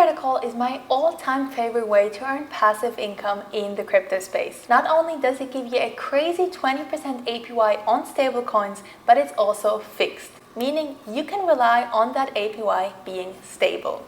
Protocol is my all-time favorite way to earn passive income in the crypto space. Not only does it give you a crazy 20% APY on stablecoins, but it's also fixed, meaning you can rely on that APY being stable.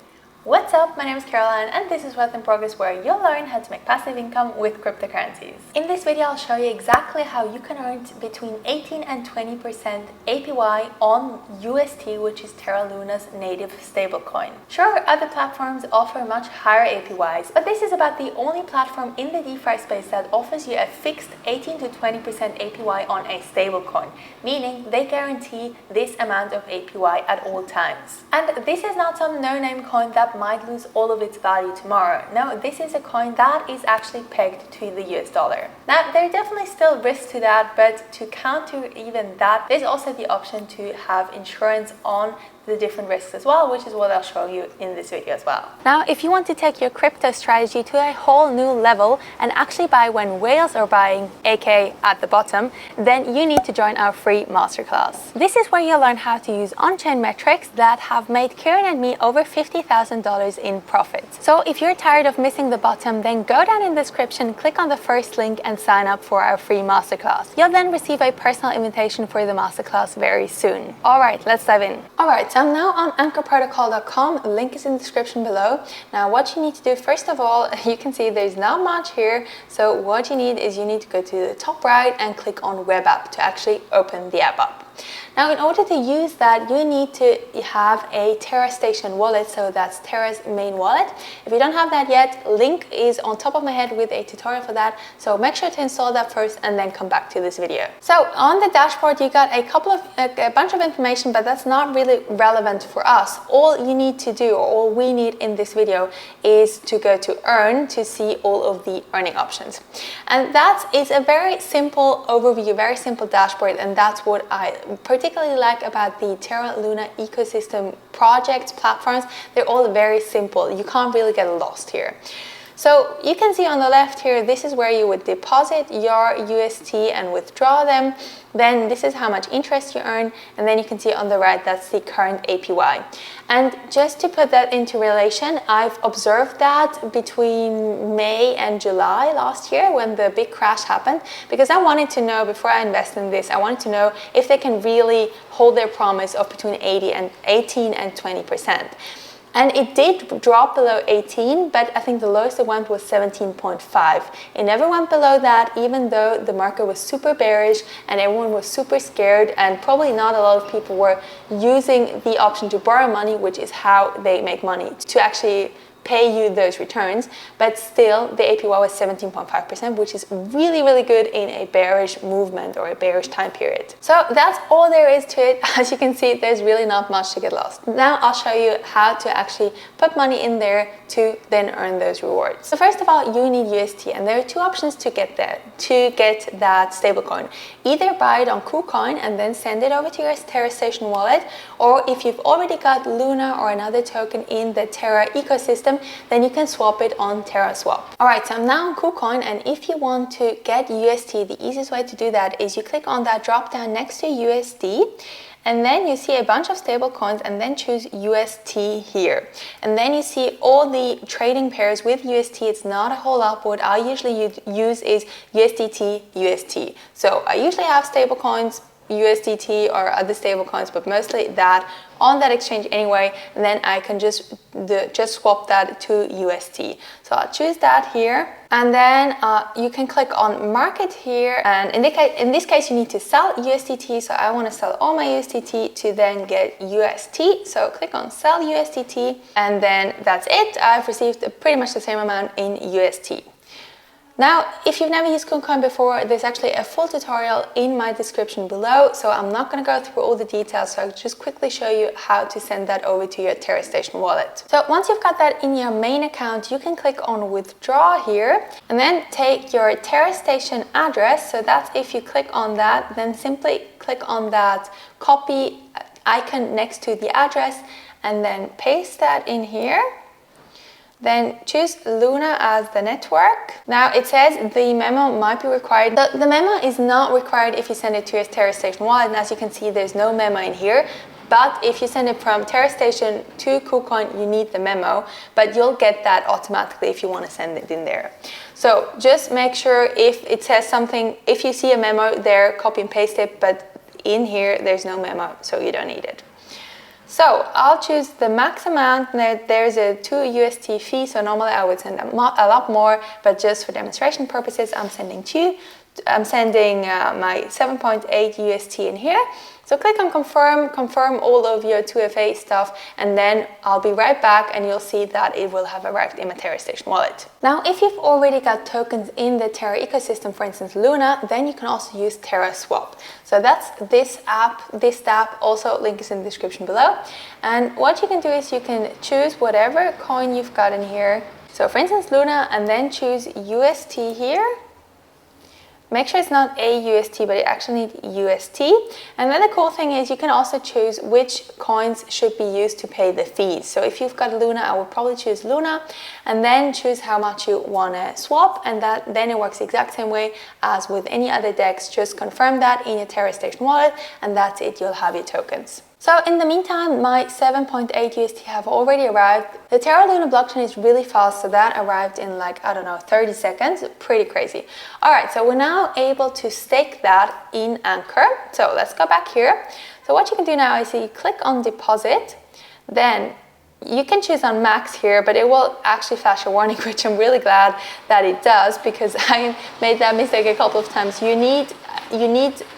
What's up, my name is Caroline and this is Wealth in Progress, where you'll learn how to make passive income with cryptocurrencies. In this video, I'll show you exactly how you can earn between 18 and 20% APY on UST, which is Terra Luna's native stablecoin. Sure, other platforms offer much higher APYs, but this is about the only platform in the DeFi space that offers you a fixed 18 to 20% APY on a stablecoin, meaning they guarantee this amount of APY at all times. And this is not some no-name coin that might lose all of its value tomorrow. No, this is a coin that is actually pegged to the US dollar. Now, there are definitely still risks to that, but to counter even that, there's also the option to have insurance on the different risks as well, which is what I'll show you in this video as well. Now, if you want to take your crypto strategy to a whole new level and actually buy when whales are buying, aka at the bottom, then you need to join our free masterclass. This is where you'll learn how to use on-chain metrics that have made Kieran and me over $50,000 in profits. So if you're tired of missing the bottom, then go down in the description, click on the first link and sign up for our free masterclass. You'll then receive a personal invitation for the masterclass very soon. All right, let's dive in. All right, so I'm now on anchorprotocol.com. Link is in the description below. Now, what you need to do, first of all, you can see there's not much here. So what you need is you need to go to the top right and click on web app to actually open the app up. Now, in order to use that, you need to have a Terra Station wallet, so that's Terra's main wallet. If you don't have that yet, link is on top of my head with a tutorial for that, so make sure to install that first and then come back to this video. So on the dashboard, you got a bunch of information, but that's not really relevant for us. All you need to do, or all we need in this video, is to go to earn to see all of the earning options. And that is a very simple overview, very simple dashboard, and that's what I particularly like about the Terra Luna ecosystem projects, platforms. They're all very simple. You can't really get lost here. So you can see on the left here, this is where you would deposit your UST and withdraw them. Then this is how much interest you earn. And then you can see on the right, that's the current APY. And just to put that into relation, I've observed that between May and July last year when the big crash happened, because I wanted to know, before I invest in this, I wanted to know if they can really hold their promise of between 18 and 20%. And it did drop below 18, but I think the lowest it went was 17.5. It never went below that, even though the market was super bearish and everyone was super scared, and probably not a lot of people were using the option to borrow money, which is how they make money, to actually pay you those returns. But still, the APY was 17.5%, which is really, really good in a bearish movement or a bearish time period. So that's all there is to it. As you can see, there's really not much to get lost. Now I'll show you how to actually put money in there to then earn those rewards. So first of all, you need UST, and there are two options to get that stablecoin. Either buy it on KuCoin and then send it over to your Terra Station wallet, or if you've already got Luna or another token in the Terra ecosystem, then you can swap it on TerraSwap. All right, so I'm now on KuCoin, and if you want to get UST, the easiest way to do that is you click on that drop down next to USD, and then you see a bunch of stable coins, and then choose UST here. And then you see all the trading pairs with UST. It's not a whole lot. What I usually use is USDT, UST. So I usually have stable coins, USDT or other stable coins, but mostly that on that exchange anyway, and then I can just swap that to UST. So I'll choose that here, and then you can click on market here, and in this case you need to sell USDT, so I want to sell all my USDT to then get UST, so click on sell USDT, and then that's it. I've received pretty much the same amount in UST. Now, if you've never used KuCoin before, there's actually a full tutorial in my description below, so I'm not going to go through all the details, so I'll just quickly show you how to send that over to your Terra Station wallet. So once you've got that in your main account, you can click on withdraw here, and then take your Terra Station address. So that's, if you click on that, then simply click on that copy icon next to the address, and then paste that in here. Then choose Luna as the network. Now it says the memo might be required. The memo is not required if you send it to your Terra Station wallet, and as you can see, there's no memo in here. But if you send it from Terra Station to KuCoin, you need the memo, but you'll get that automatically if you want to send it in there. So just make sure if it says something, if you see a memo there, copy and paste it, but in here there's no memo, so you don't need it. So I'll choose the max amount. There's a 2 UST fee, so normally I would send a lot more, but just for demonstration purposes, I'm sending my 7.8 UST in here. So click on confirm all of your 2FA stuff, and then I'll be right back and you'll see that it will have arrived in my Terra Station wallet. Now, if you've already got tokens in the Terra ecosystem, for instance Luna, then you can also use Terra Swap. So that's this app, also link is in the description below. And what you can do is you can choose whatever coin you've got in here. So for instance Luna, and then choose UST here. Make sure it's not AUST, but you actually need UST. And then the cool thing is you can also choose which coins should be used to pay the fees. So if you've got Luna, I would probably choose Luna and then choose how much you want to swap. And then it works the exact same way as with any other DEX. Just confirm that in your Terra Station wallet, and that's it, you'll have your tokens. So in the meantime, my 7.8 UST have already arrived. The Terra Luna blockchain is really fast, so that arrived in like, 30 seconds, pretty crazy. All right, so we're now able to stake that in Anchor. So let's go back here. So what you can do now is you click on deposit, then you can choose on max here, but it will actually flash a warning, which I'm really glad that it does, because I made that mistake a couple of times. You need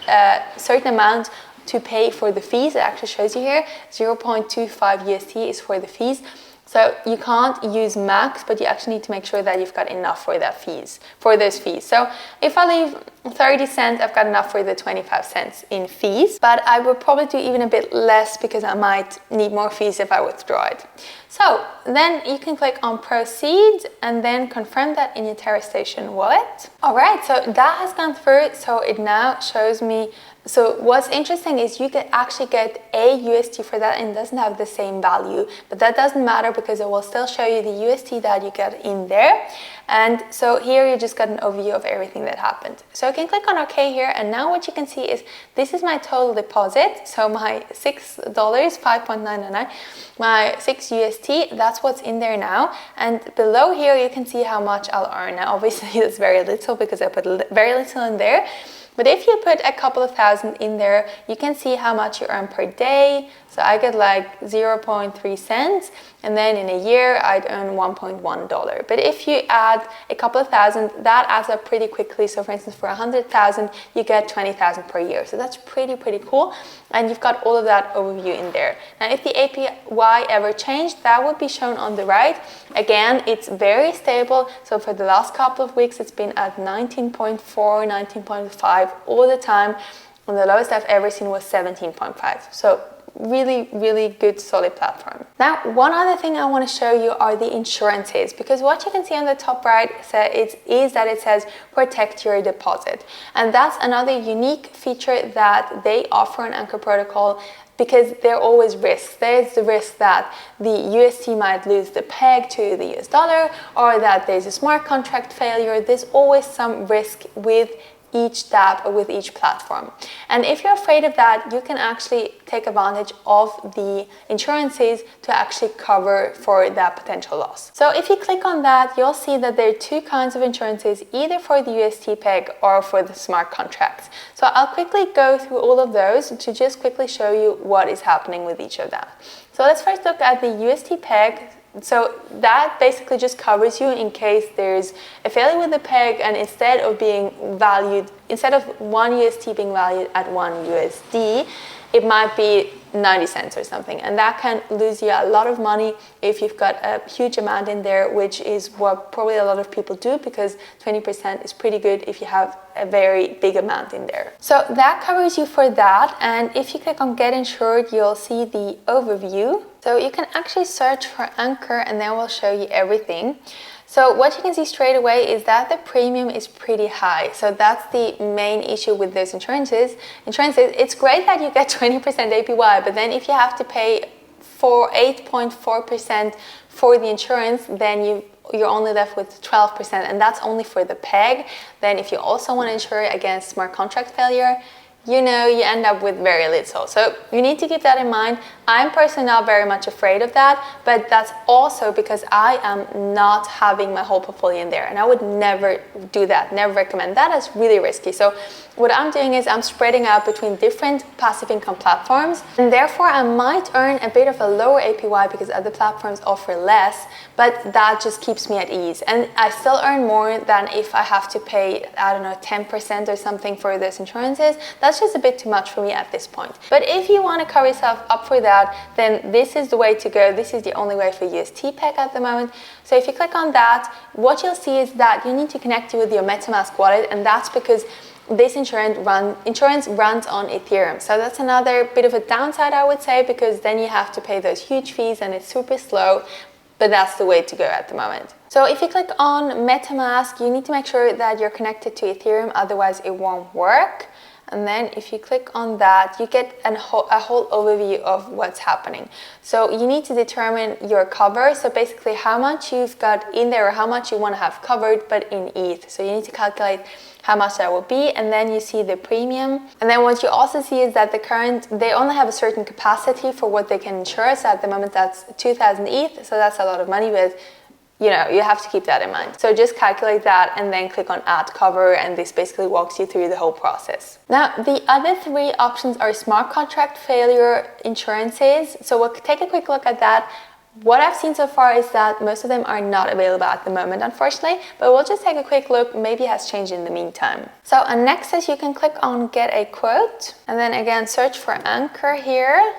a certain amount to pay for the fees. It actually shows you here 0.25 UST is for the fees. So you can't use max, but you actually need to make sure that you've got enough for those fees. So if I leave 30 cents, I've got enough for the 25 cents in fees, but I would probably do even a bit less because I might need more fees if I withdraw it. So then you can click on proceed and then confirm that in your Terra Station wallet. All right, so that has gone through. So it now shows me. So what's interesting is you can actually get a UST for that, and it doesn't have the same value, but that doesn't matter because it will still show you the UST that you get in there. And so here you just got an overview of everything that happened. So you can click on OK here, and now what you can see is this is my total deposit. So my $6, 5.999, my 6 UST, that's what's in there now. And below here you can see how much I'll earn. Now obviously it's very little because I put very little in there. But if you put a couple of thousand in there, you can see how much you earn per day. So I get like 0.3 cents, and then in a year I'd earn $1.1. But if you add a couple of thousand, that adds up pretty quickly. So for instance, for 100,000, you get 20,000 per year. So that's pretty cool. And you've got all of that overview in there. Now, if the APY ever changed, that would be shown on the right. Again, it's very stable. So for the last couple of weeks, it's been at 19.4, 19.5 all the time. And the lowest I've ever seen was 17.5. So really good solid platform. Now, one other thing I want to show you are the insurances, because what you can see on the top right is that it says protect your deposit, and that's another unique feature that they offer on Anchor Protocol, because there are always risks. There's the risk that the UST might lose the peg to the US dollar, or that there's a smart contract failure. There's always some risk with each dApp or with each platform. And if you're afraid of that, you can actually take advantage of the insurances to actually cover for that potential loss. So if you click on that, you'll see that there are two kinds of insurances, either for the UST peg or for the smart contracts. So I'll quickly go through all of those to just quickly show you what is happening with each of them. So let's first look at the UST peg. So that basically just covers you in case there's a failure with the peg, and instead of 1 UST being valued at 1 USD, it might be 90 cents or something, and that can lose you a lot of money if you've got a huge amount in there, which is what probably a lot of people do, because 20% is pretty good if you have a very big amount in there. So that covers you for that, and if you click on get insured, you'll see the overview. So you can actually search for Anchor, and then we'll show you everything. So what you can see straight away is that the premium is pretty high. So that's the main issue with those insurances. It's great that you get 20% APY, but then if you have to pay for 8.4% for the insurance, then you're only left with 12%, and that's only for the peg. Then if you also want to insure against smart contract failure, you end up with very little. So you need to keep that in mind. I'm personally not very much afraid of that, but that's also because I am not having my whole portfolio in there, and I would never do that, never recommend that. It's really risky. So what I'm doing is I'm spreading out between different passive income platforms, and therefore I might earn a bit of a lower APY because other platforms offer less, but that just keeps me at ease. And I still earn more than if I have to pay, 10% or something for those insurances. That's just a bit too much for me at this point. But if you want to cover yourself up for that, then this is the way to go. This is the only way for UST peg at the moment. So if you click on that, what you'll see is that you need to connect it with your MetaMask wallet, and that's because this insurance runs on Ethereum. So that's another bit of a downside, I would say, because then you have to pay those huge fees and it's super slow, but that's the way to go at the moment. So if you click on MetaMask, you need to make sure that you're connected to Ethereum, otherwise it won't work. And then if you click on that, you get a whole overview of what's happening. So you need to determine your cover. So basically how much you've got in there or how much you want to have covered, but in ETH. So you need to calculate how much that will be, and then you see the premium. And then what you also see is that they only have a certain capacity for what they can insure. So at the moment that's 2,000 ETH, so that's a lot of money, but you have to keep that in mind. So just calculate that and then click on add cover, and this basically walks you through the whole process. Now, the other three options are smart contract failure insurances. So we'll take a quick look at that. What I've seen so far is that most of them are not available at the moment, unfortunately, but we'll just take a quick look. Maybe it has changed in the meantime. So on Nexus, you can click on get a quote, and then again, search for Anchor here.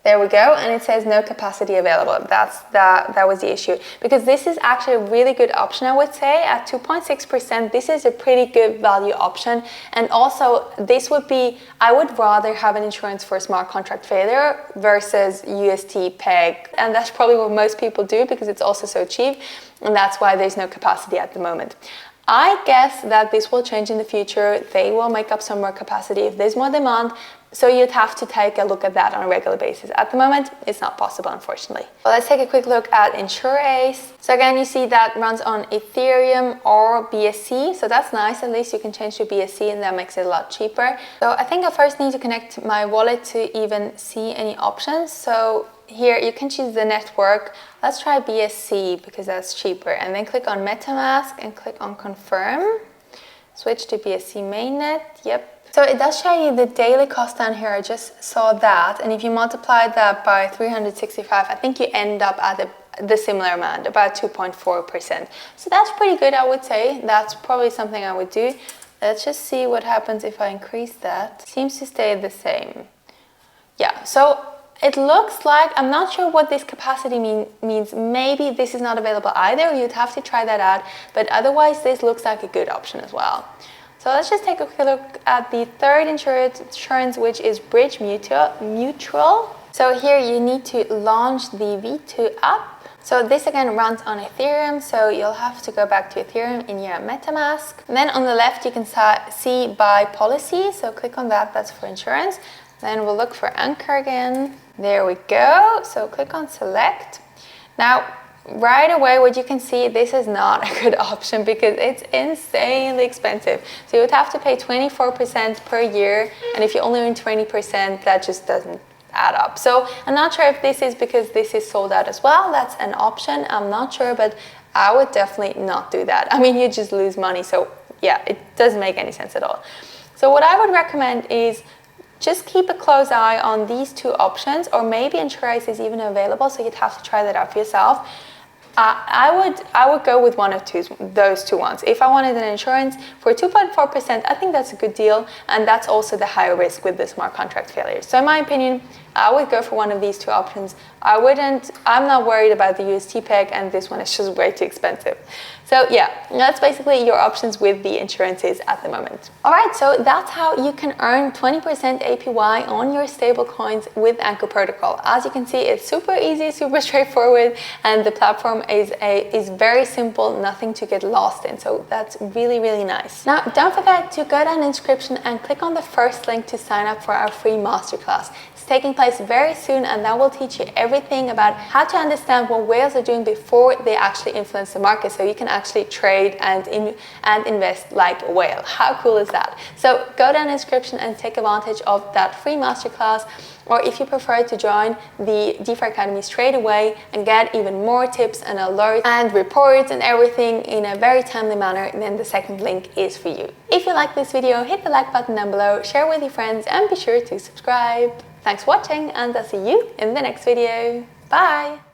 There we go, and it says no capacity available. That was the issue, because this is actually a really good option, I would say. At 2.6%, this is a pretty good value option. And also, I would rather have an insurance for smart contract failure versus UST peg. And that's probably what most people do because it's also so cheap, and that's why there's no capacity at the moment. I guess that this will change in the future. They will make up some more capacity if there's more demand. So you'd have to take a look at that on a regular basis. At the moment, it's not possible, unfortunately. Well, let's take a quick look at InsureAce. So again, you see that runs on Ethereum or BSC. So that's nice. At least you can change to BSC, and that makes it a lot cheaper. So I think I first need to connect my wallet to even see any options. So here you can choose the network. Let's try BSC because that's cheaper. And then click on MetaMask and click on confirm. Switch to BSC mainnet. Yep. So it does show you the daily cost down here. I just saw that. And if you multiply that by 365, I think you end up at the similar amount, about 2.4%. So that's pretty good, I would say. That's probably something I would do. Let's just see what happens if I increase that. Seems to stay the same. Yeah, so it looks like, I'm not sure what this capacity means. Maybe this is not available either. You'd have to try that out. But otherwise, this looks like a good option as well. So let's just take a quick look at the third insurance, which is Bridge Mutual. So here you need to launch the V2 app. So this again runs on Ethereum, so you'll have to go back to Ethereum in your MetaMask. And then on the left you can see buy policy, so click on that, that's for insurance. Then we'll look for Anchor again. There we go, so click on select. Now, right away, what you can see, this is not a good option because it's insanely expensive. So you would have to pay 24% per year, and if you only earn 20%, that just doesn't add up. So I'm not sure if this is because this is sold out as well. That's an option. I'm not sure, but I would definitely not do that. I mean, you just lose money. So yeah, it doesn't make any sense at all. So what I would recommend is just keep a close eye on these two options, or maybe InsureAce is even available, so you'd have to try that out for yourself. I would go with one of those two ones. If I wanted an insurance for 2.4%, I think that's a good deal, and that's also the higher risk with the smart contract failures. So in my opinion, I would go for one of these two options. I'm not worried about the UST peg, and this one is just way too expensive. So yeah, that's basically your options with the insurances at the moment. All right, so that's how you can earn 20% APY on your stable coins with Anchor Protocol. As you can see, it's super easy, super straightforward, and the platform is very simple, nothing to get lost in. So that's really, really nice. Now, don't forget to go down in the description and click on the first link to sign up for our free masterclass. taking place very soon, and that will teach you everything about how to understand what whales are doing before they actually influence the market, so you can actually trade and invest like a whale. How cool is that? So go down in the description and take advantage of that free masterclass, or if you prefer to join the DeFi Academy straight away and get even more tips and alerts and reports and everything in a very timely manner, then the second link is for you. If you like this video, hit the like button down below, share with your friends, and be sure to subscribe. Thanks for watching, and I'll see you in the next video. Bye!